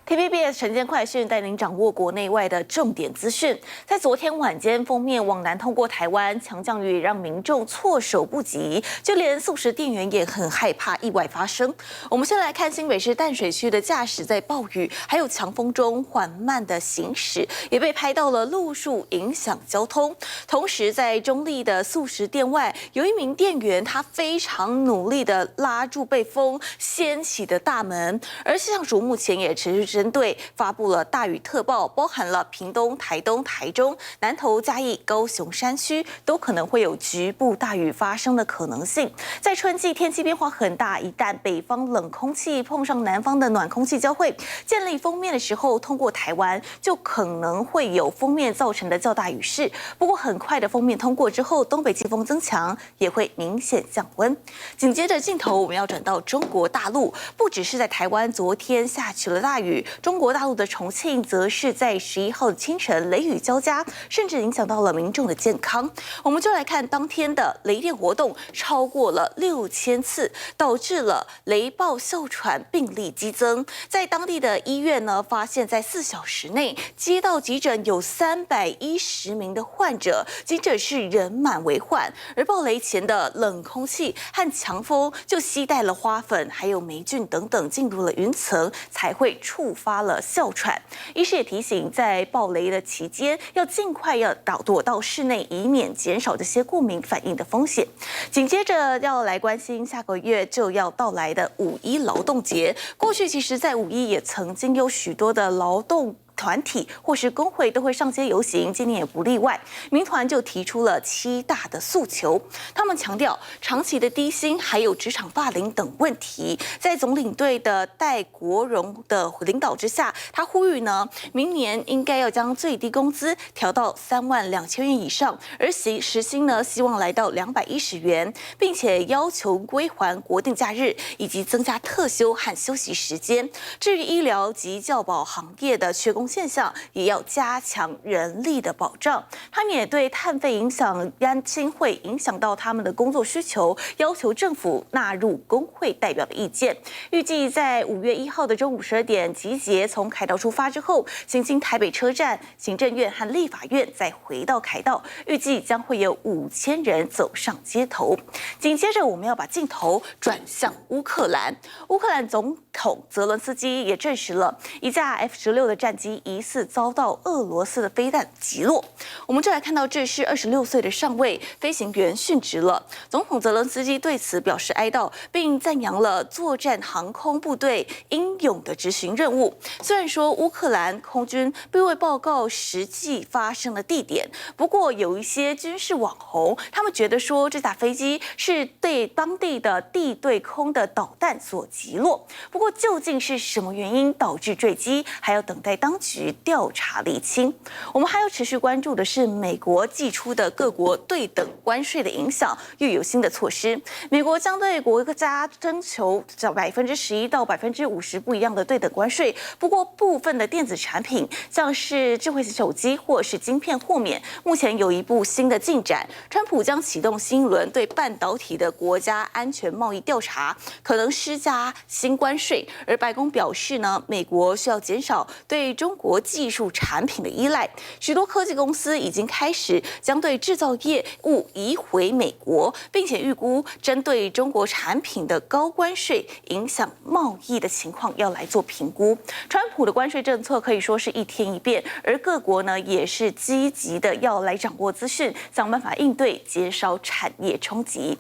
TVBS 晨间快讯带您掌握国内外的重点资讯。在昨天晚间，封面往南通过台湾，强降雨让民众措手不及，就连素食店员也很害怕意外发生。我们先来看新北市淡水区的驾驶在暴雨还有强风中缓慢的行驶，也被拍到了路树影响交通。同时，在中立的素食店外，有一名店员他非常努力的拉住被风掀起的大门，而气象署目前也持续针对发布了大雨特报，包含了屏东、台东、台中、南投、嘉义、高雄山区都可能会有局部大雨发生的可能性。在春季天气变化很大，一旦北方冷空气碰上南方的暖空气交汇，建立锋面的时候，通过台湾就可能会有锋面造成的较大雨势。不过很快的锋面通过之后，东北季风增强，也会明显降温。紧接着镜头我们要转到中国大陆，不只是在台湾昨天下起了大雨。中国大陆的重庆则是在11号的清晨雷雨交加，甚至影响到了民众的健康。我们就来看当天的雷电活动超过了6000次，导致了雷暴哮喘病例激增。在当地的医院呢，发现在4小时内接到急诊有310名的患者，急诊室人满为患。而暴雷前的冷空气和强风就携带了花粉还有霉菌等等进入了云层，才会触发了哮喘。医师也提醒，在暴雷的期间要尽快躲到室内，以免减少这些过敏反应的风险。紧接着要来关心下个月就要到来的5·1劳动节。过去其实在5·1也曾经有许多的劳动团体或是工会都会上街游行，今年也不例外。民团就提出了7大的诉求，他们强调长期的低薪还有职场霸凌等问题。在总领队的戴国荣的领导之下，他呼吁呢，明年应该要将最低工资调到32000元以上，而时薪呢，希望来到210元，并且要求归还国定假日以及增加特休和休息时间。至于医疗及教保行业的缺工现象，也要加强人力的保障。他们也对碳费影响担心会影响到他们的工作需求，要求政府纳入工会代表的意见。预计在5月1号的中午12点集结，从凯道出发之后，行经台北车站、行政院和立法院，再回到凯道。预计将会有5000人走上街头。紧接着，我们要把镜头转向乌克兰。乌克兰总统泽伦斯基也证实了一架F-16的战机疑似遭到俄罗斯的飞弹击落。我们就来看到，这是26岁的上尉飞行员殉职了。总统泽伦斯基对此表示哀悼，并赞扬了作战航空部队英勇的执行任务。虽然说乌克兰空军并未报告实际发生的地点，不过有一些军事网红，他们觉得说这架飞机是对当地的地对空的导弹所击落。不过究竟是什么原因导致坠机，还要等待当局调查厘清。我们还要持续关注的是美国祭出的各国对等关税的影响，又有新的措施。美国将对国家征求11%到50%不一样的对等关税，不过部分的电子产品，像是智慧型手机或是晶片豁免，目前有一部新的进展。川普将启动新一轮对半导体的国家安全贸易调查，可能施加新关税。而白宫表示呢，美国需要减少对中国技术产品的依赖，许多科技公司已经开始将对制造业务移回美国，并且预估针对中国产品的高关税影响贸易的情况要来做评估。川普的关税政策可以说是一天一变，而各国呢也是积极的要来掌握资讯，想办法应对，减少产业冲击。